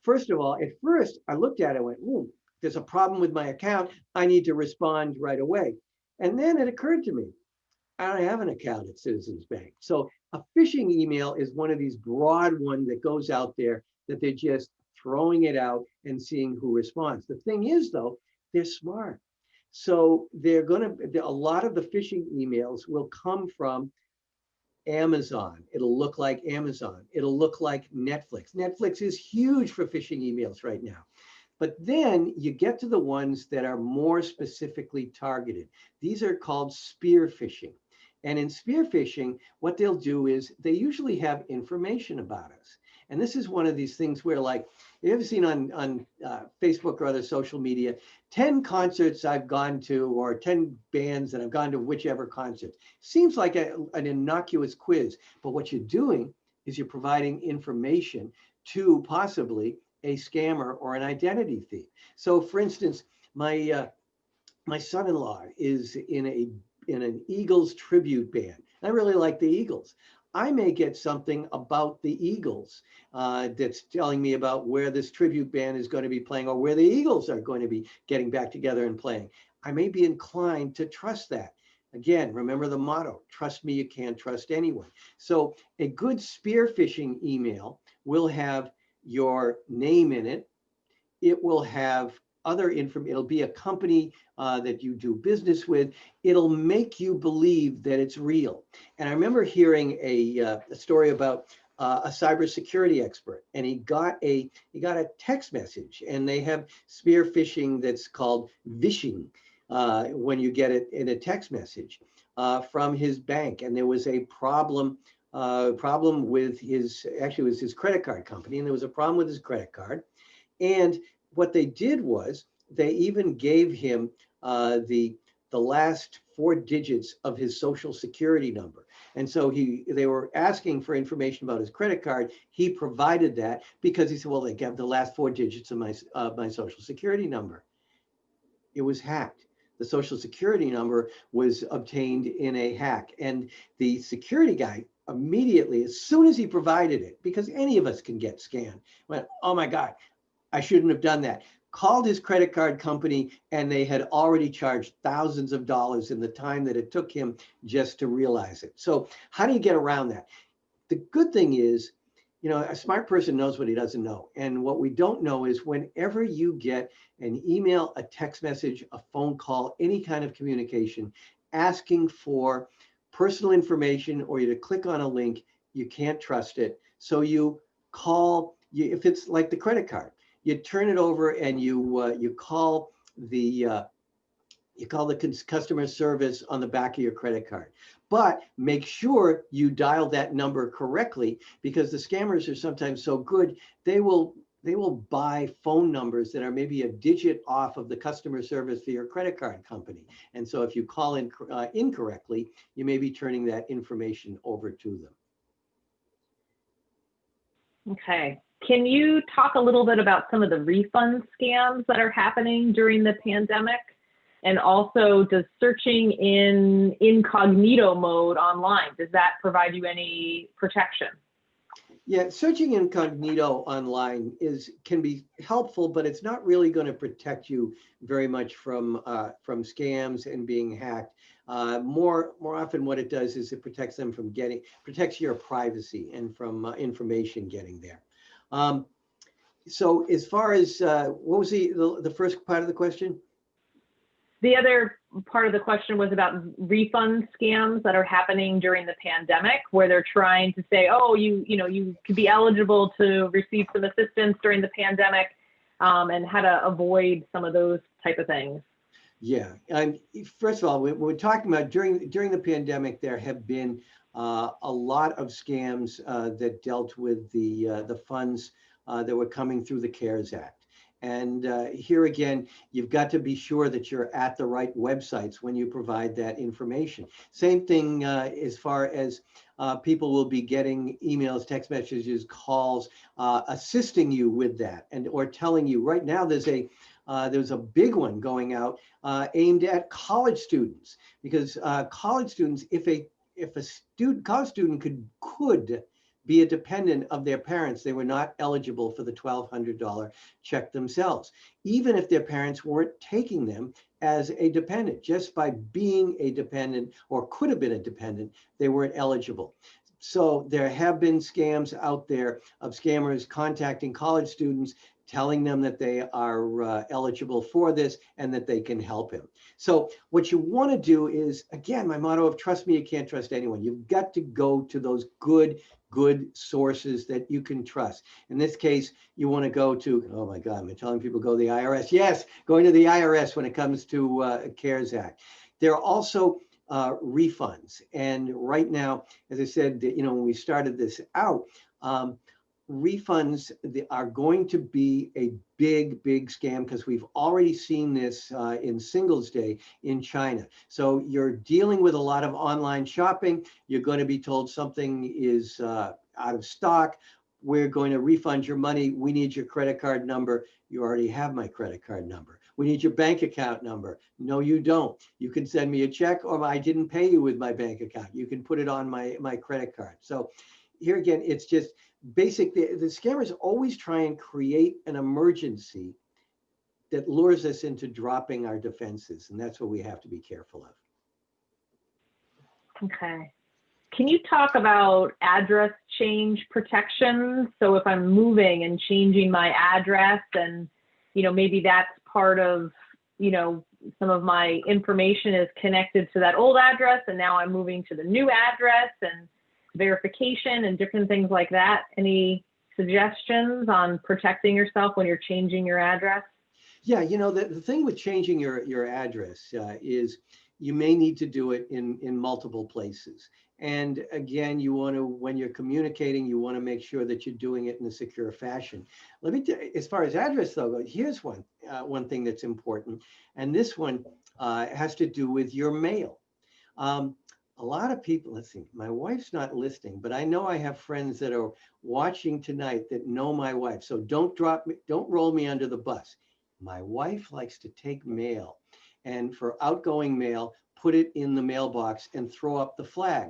First of all, at first I looked at it and went, ooh, there's a problem with my account. I need to respond right away. And then it occurred to me, I don't have an account at Citizens Bank. So a phishing email is one of these broad ones that goes out there that they're just throwing it out and seeing who responds. The thing is, though, they're smart. So a lot of the phishing emails will come from Amazon. It'll look like Amazon. It'll look like Netflix. Netflix is huge for phishing emails right now. But then you get to the ones that are more specifically targeted. These are called spear phishing. And in spear phishing, what they'll do is they usually have information about us. And this is one of these things where, like, you ever seen on Facebook or other social media, 10 concerts I've gone to, or 10 bands that I've gone to, whichever concert. Seems like an innocuous quiz, but what you're doing is you're providing information to possibly a scammer or an identity thief. So, for instance, my son-in-law is in an Eagles tribute band. I really like the Eagles. I may get something about the Eagles that's telling me about where this tribute band is going to be playing, or where the Eagles are going to be getting back together and playing. I may be inclined to trust that. Again, remember the motto, trust me, you can't trust anyone. So a good spear phishing email will have your name in it. It will have other information. It'll be a company that you do business with. It'll make you believe that it's real. And I remember hearing a story about a cybersecurity expert, and he got a text message, and they have spear phishing that's called vishing when you get it in a text message from his bank, and there was a problem with his, actually it was his credit card company, and there was a problem with his credit card. And what they did was they even gave him the last 4 digits of his social security number. And so they were asking for information about his credit card. He provided that because he said, well, they gave the last 4 digits of my social security number. It was hacked. The social security number was obtained in a hack. And the security guy immediately, as soon as he provided it, because any of us can get scanned, went, oh my God, I shouldn't have done that. Called his credit card company, and they had already charged thousands of dollars in the time that it took him just to realize it. So how do you get around that? The good thing is, a smart person knows what he doesn't know. And what we don't know is whenever you get an email, a text message, a phone call, any kind of communication asking for personal information, or you to click on a link, you can't trust it. So you call, if it's like the credit card, you turn it over and you call the customer service on the back of your credit card. But make sure you dial that number correctly, because the scammers are sometimes so good, they will buy phone numbers that are maybe a digit off of the customer service for your credit card company. And so if you call in incorrectly, you may be turning that information over to them. Okay. Can you talk a little bit about some of the refund scams that are happening during the pandemic? And also, does searching in incognito mode online, does that provide you any protection? Yeah, searching incognito online can be helpful, but it's not really going to protect you very much from scams and being hacked. More often, what it does is it protects your privacy and from information getting there. So as far as what was the first part of the question? The other part of the question was about refund scams that are happening during the pandemic, where they're trying to say, oh, you could be eligible to receive some assistance during the pandemic, and how to avoid some of those type of things. Yeah, and first of all, we're talking about during the pandemic, there have been a lot of scams that dealt with the funds that were coming through the CARES Act. And here again, you've got to be sure that you're at the right websites when you provide that information. Same thing as far as people will be getting emails, text messages, calls, assisting you with that, or telling you. Right now, there's a big one going out aimed at college students, because college students, if a college student could be a dependent of their parents, they were not eligible for the $1,200 check themselves, even if their parents weren't taking them as a dependent. Just by being a dependent, or could have been a dependent, they weren't eligible. So there have been scams out there of scammers contacting college students, telling them that they are eligible for this and that they can help him. So what you want to do is, again, my motto of trust me, you can't trust anyone. You've got to go to those good sources that you can trust. In this case, you want to go to, oh my God, I'm telling people go to the IRS. Yes, going to the IRS when it comes to CARES Act. There are also refunds. And right now, as I said, when we started this out, refunds are going to be a big scam because we've already seen this in Singles Day in China. So you're dealing with a lot of online shopping. You're going to be told something is out of stock. We're going to refund your money. We need your credit card number. You already have my credit card number. We need your bank account number. No, you don't. You can send me a check, or I didn't pay you with my bank account. You can put it on my credit card. So here again, it's just basic. The scammers always try and create an emergency that lures us into dropping our defenses. And that's what we have to be careful of. Okay. Can you talk about address change protections? So if I'm moving and changing my address and, maybe that's part of, some of my information is connected to that old address and now I'm moving to the new address and verification and different things like that. Any suggestions on protecting yourself when you're changing your address? Yeah, the thing with changing your address is you may need to do it in multiple places. And again, when you're communicating, you want to make sure that you're doing it in a secure fashion. Let me, as far as address though, here's one thing that's important. And this one has to do with your mail. A lot of people, let's see, my wife's not listening, but I know I have friends that are watching tonight that know my wife. So don't roll me under the bus. My wife likes to take mail and for outgoing mail, put it in the mailbox and throw up the flag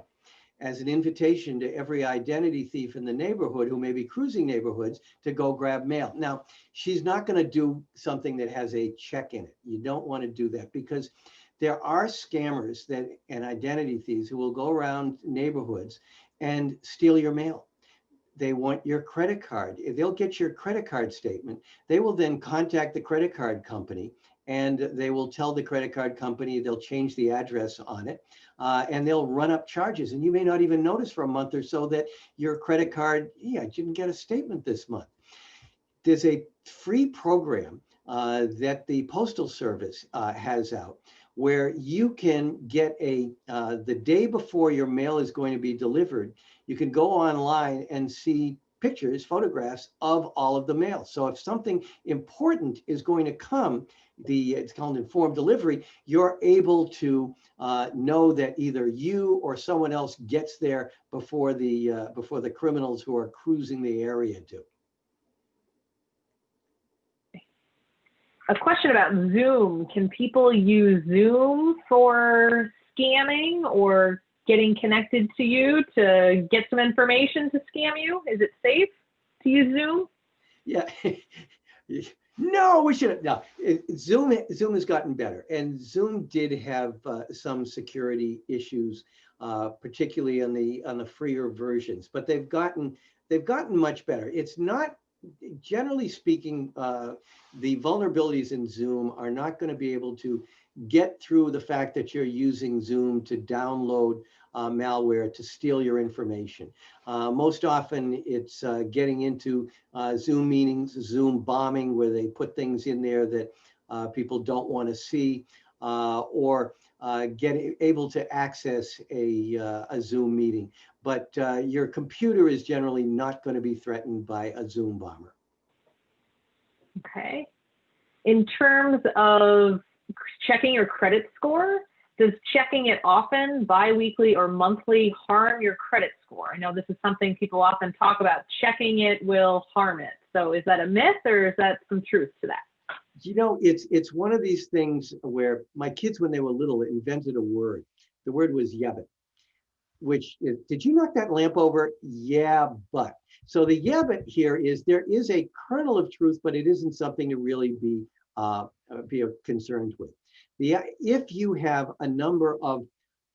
as an invitation to every identity thief in the neighborhood who may be cruising neighborhoods to go grab mail. Now, she's not going to do something that has a check in it. You don't want to do that because there are scammers and identity thieves who will go around neighborhoods and steal your mail. They want your credit card. If they'll get your credit card statement, they will then contact the credit card company and they will tell the credit card company, they'll change the address on it and they'll run up charges. And you may not even notice for a month or so that your credit card, I didn't get a statement this month. There's a free program that the Postal Service has out where you can get the day before your mail is going to be delivered, you can go online and see pictures, photographs of all of the mail. So if something important is going to come, it's called informed delivery, you're able to know that either you or someone else gets there before the criminals who are cruising the area do. A question about Zoom. Can people use Zoom for scamming or getting connected to you to get some information to scam you? Is it safe to use Zoom? Yeah. No, we shouldn't. No, Zoom has gotten better, and Zoom did have some security issues, particularly on the freer versions. But they've gotten much better. It's not, generally speaking, the vulnerabilities in Zoom are not going to be able to get through the fact that you're using Zoom to download malware to steal your information. Most often it's getting into Zoom meetings, Zoom bombing, where they put things in there that people don't want to see, or able to access a Zoom meeting. But your computer is generally not going to be threatened by a Zoom bomber. Okay. In terms of checking your credit score, does checking it often, bi-weekly or monthly, harm your credit score? I know this is something people often talk about. Checking it will harm it. So is that a myth or is that some truth to that? It's one of these things where my kids, when they were little, invented a word. The word was yabbit, which is, did you knock that lamp over? Yeah, but. So the yabbit here is there is a kernel of truth, but it isn't something to really be concerned with. If you have a number of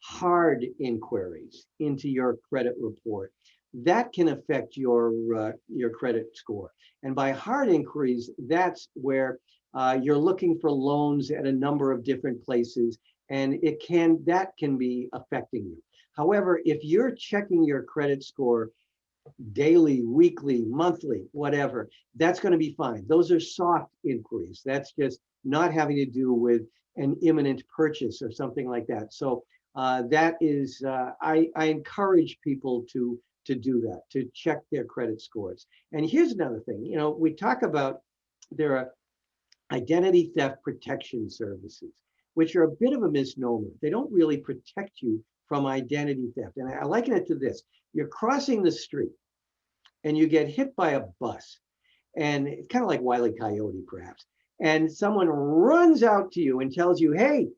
hard inquiries into your credit report, that can affect your credit score. And by hard inquiries, that's where you're looking for loans at a number of different places, and that can be affecting you. However, if you're checking your credit score daily, weekly, monthly, whatever, that's going to be fine. Those are soft inquiries. That's just not having to do with an imminent purchase or something like that. So that is, I encourage people to do that, to check their credit scores. And here's another thing, we talk about there are identity theft protection services, which are a bit of a misnomer. They don't really protect you from identity theft. And I liken it to this. You're crossing the street and you get hit by a bus, and it's kind of like Wile E. Coyote, perhaps. And someone runs out to you and tells you, hey,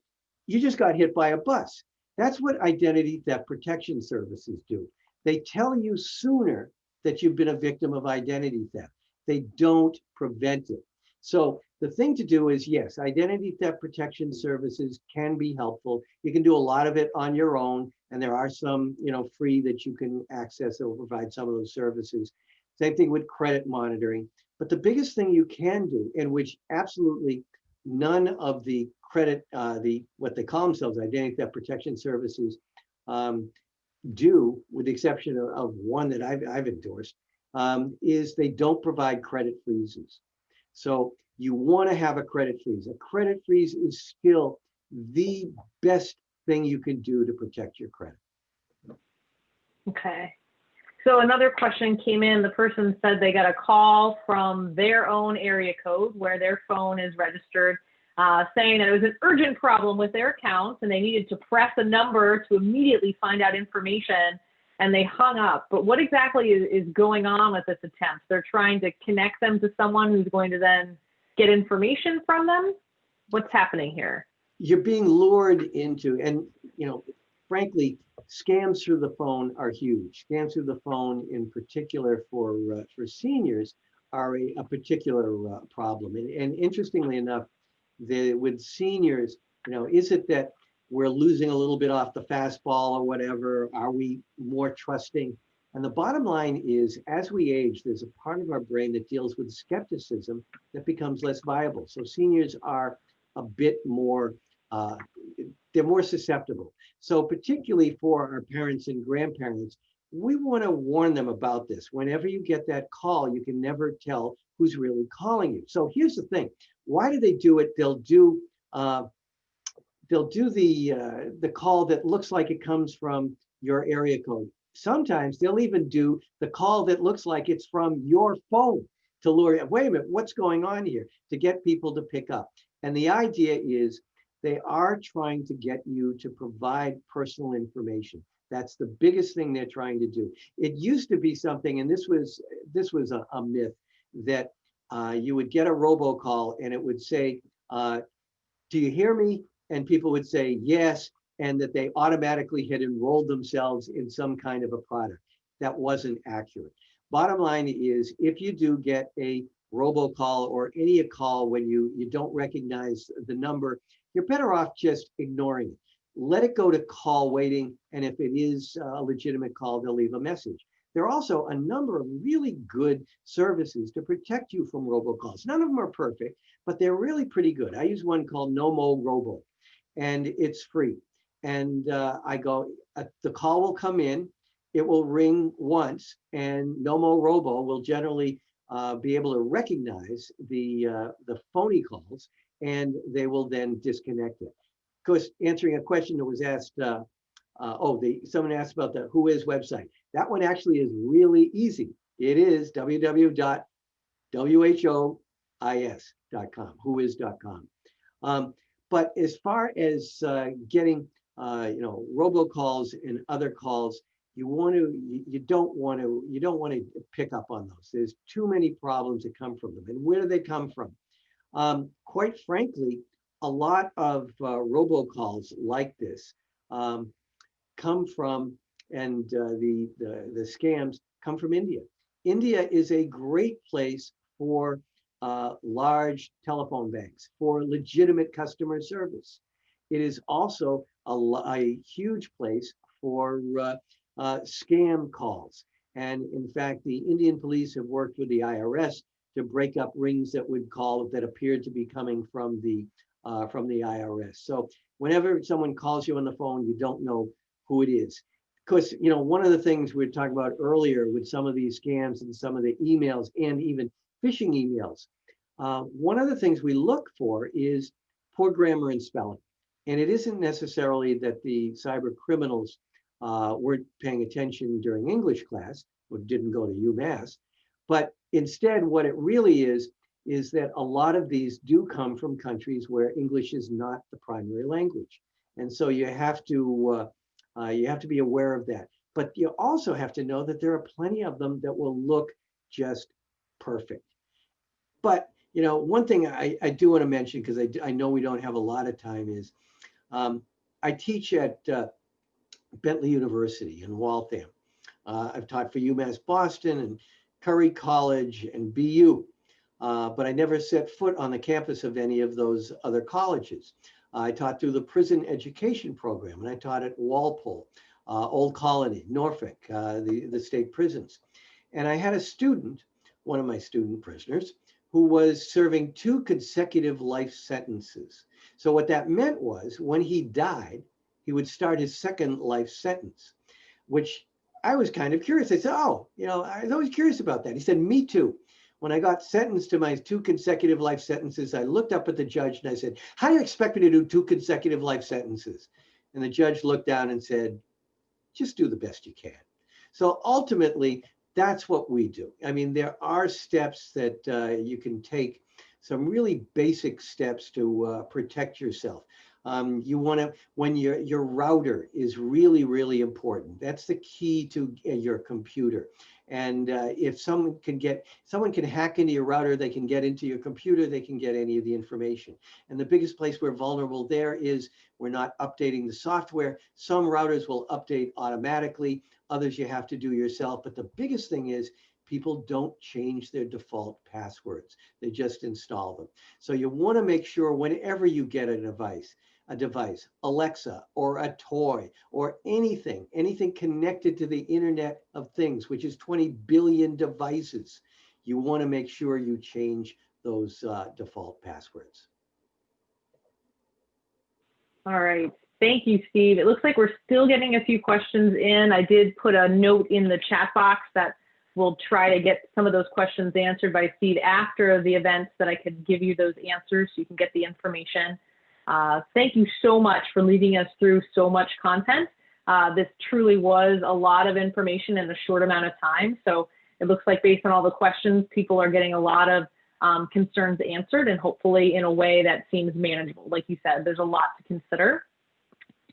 you just got hit by a bus. That's what identity theft protection services do. They tell you sooner that you've been a victim of identity theft. They don't prevent it. So the thing to do is, yes, identity theft protection services can be helpful. You can do a lot of it on your own, and there are some, free that you can access that will provide some of those services. Same thing with credit monitoring. But the biggest thing you can do, in which absolutely none of the credit, what they call themselves, identity theft protection services, do, with the exception of one that I've endorsed, is they don't provide credit freezes. So you want to have a credit freeze. A credit freeze is still the best thing you can do to protect your credit. Okay. So another question came in. The person said they got a call from their own area code where their phone is registered, saying that it was an urgent problem with their accounts and they needed to press a number to immediately find out information, and they hung up. But what exactly is going on with this attempt? They're trying to connect them to someone who's going to then get information from them? What's happening here? You're being lured into, and frankly, scams through the phone are huge. Scams through the phone, in particular for seniors, are a particular problem. And interestingly enough, with seniors, is it that we're losing a little bit off the fastball or whatever? Are we more trusting? And the bottom line is, as we age, there's a part of our brain that deals with skepticism that becomes less viable. So seniors are a bit more, they're more susceptible. So particularly for our parents and grandparents, we want to warn them about this. Whenever you get that call, you can never tell who's really calling you. So here's the thing. Why do they do it? They'll do the call that looks like it comes from your area code. Sometimes they'll even do the call that looks like it's from your phone to lure you. Wait a minute, what's going on here? To get people to pick up. And the idea is they are trying to get you to provide personal information. That's the biggest thing they're trying to do. It used to be something, and this was a myth, that you would get a robocall and it would say, do you hear me? And people would say yes, and that they automatically had enrolled themselves in some kind of a product. That wasn't accurate. Bottom line is, if you do get a robocall or any call when you don't recognize the number, you're better off just ignoring it. Let it go to call waiting, and if it is a legitimate call, they'll leave a message. There are also a number of really good services to protect you from robocalls. None of them are perfect, but they're really pretty good. I use one called Nomo Robo, and it's free. And the call will come in, it will ring once, and Nomo Robo will generally be able to recognize the phony calls, and they will then disconnect it. Of course, answering a question that was asked, someone asked about the Whois website. That one actually is really easy. It is www.whois.com, whois.com. But as far as getting robocalls and other calls, you don't want to pick up on those. There's too many problems that come from them. And where do they come from? Quite frankly, a lot of robocalls like this come from, and the scams come from India. India is a great place for large telephone banks, for legitimate customer service. It is also a huge place for scam calls. And in fact, the Indian police have worked with the IRS to break up rings that appeared to be coming from the IRS. So whenever someone calls you on the phone, you don't know who it is. Because one of the things we were talking about earlier with some of these scams and some of the emails and even phishing emails, one of the things we look for is poor grammar and spelling. And it isn't necessarily that the cyber criminals weren't paying attention during English class or didn't go to UMass, but instead what it really is that a lot of these do come from countries where English is not the primary language. And so you have to be aware of that. But you also have to know that there are plenty of them that will look just perfect. But one thing I do want to mention, because I know we don't have a lot of time, is I teach at Bentley University in Waltham. I've taught for UMass Boston and Curry College and BU, but I never set foot on the campus of any of those other colleges. I taught through the prison education program, and I taught at Walpole, Old Colony, Norfolk, the state prisons. And I had a student, one of my student prisoners, who was serving 2 consecutive life sentences. So what that meant was when he died, he would start his second life sentence, which I was kind of curious. I said, oh, I was always curious about that. He said, me too. When I got sentenced to my 2 consecutive life sentences, I looked up at the judge and I said, how do you expect me to do 2 consecutive life sentences? And the judge looked down and said, just do the best you can. So ultimately, that's what we do. I mean, there are steps that you can take, some really basic steps to protect yourself. You want to, when your router is really, really important. That's the key to your computer. And if someone can hack into your router, they can get into your computer, they can get any of the information. And the biggest place we're vulnerable there is we're not updating the software. Some routers will update automatically, others you have to do yourself. But the biggest thing is people don't change their default passwords. They just install them. So you want to make sure whenever you get a device, Alexa or a toy or anything connected to the Internet of Things, which is 20 billion devices, you want to make sure you change those default passwords. All right. Thank you, Steve. It looks like we're still getting a few questions in. I did put a note in the chat box that we'll try to get some of those questions answered by Steve after the event, so that I could give you those answers so you can get the information. Thank you so much for leading us through so much content. This truly was a lot of information in a short amount of time. So it looks like based on all the questions, people are getting a lot of concerns answered, and hopefully in a way that seems manageable. Like you said, there's a lot to consider.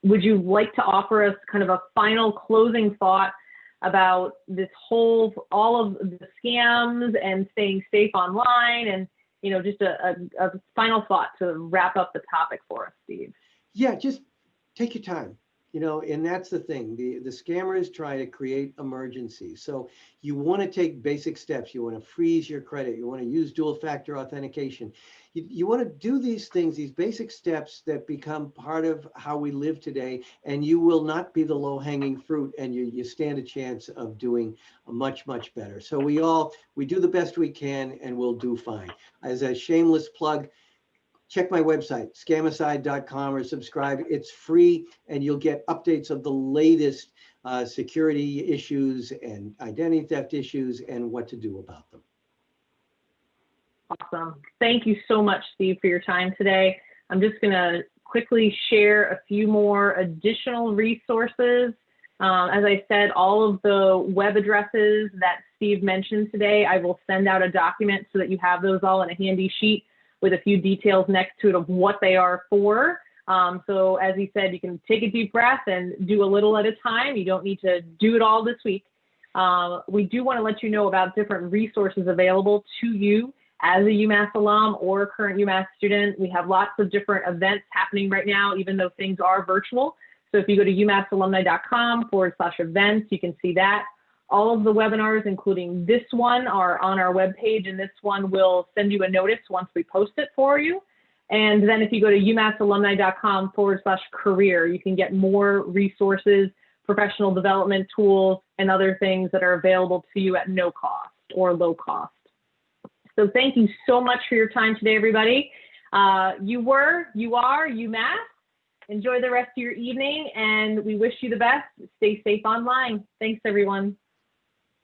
Would you like to offer us kind of a final closing thought about this all of the scams and staying safe online, and just a final thought to wrap up the topic for us, Steve? Yeah, just take your time. And that's the thing. The scammers try to create emergencies. So you want to take basic steps. You want to freeze your credit. You want to use dual factor authentication. You want to do these things, these basic steps that become part of how we live today, and you will not be the low-hanging fruit, and you stand a chance of doing much, much better. So we do the best we can, and we'll do fine. As a shameless plug, check my website, scamicide.com, or subscribe. It's free, and you'll get updates of the latest security issues and identity theft issues and what to do about them. Awesome. Thank you so much, Steve, for your time today. I'm just going to quickly share a few more additional resources. As I said, all of the web addresses that Steve mentioned today, I will send out a document so that you have those all in a handy sheet with a few details next to it of what they are for. So as he said, you can take a deep breath and do a little at a time. You don't need to do it all this week. We do want to let you know about different resources available to you as a UMass alum or a current UMass student. We have lots of different events happening right now, even though things are virtual. So if you go to umassalumni.com/events, you can see that. All of the webinars, including this one, are on our webpage, and this one will send you a notice once we post it for you. And then if you go to umassalumni.com/career, you can get more resources professional development tools, and other things that are available to you at no cost or low cost. So thank you so much for your time today, everybody. You are, UMass. Enjoy the rest of your evening, and we wish you the best. Stay safe online. Thanks, everyone.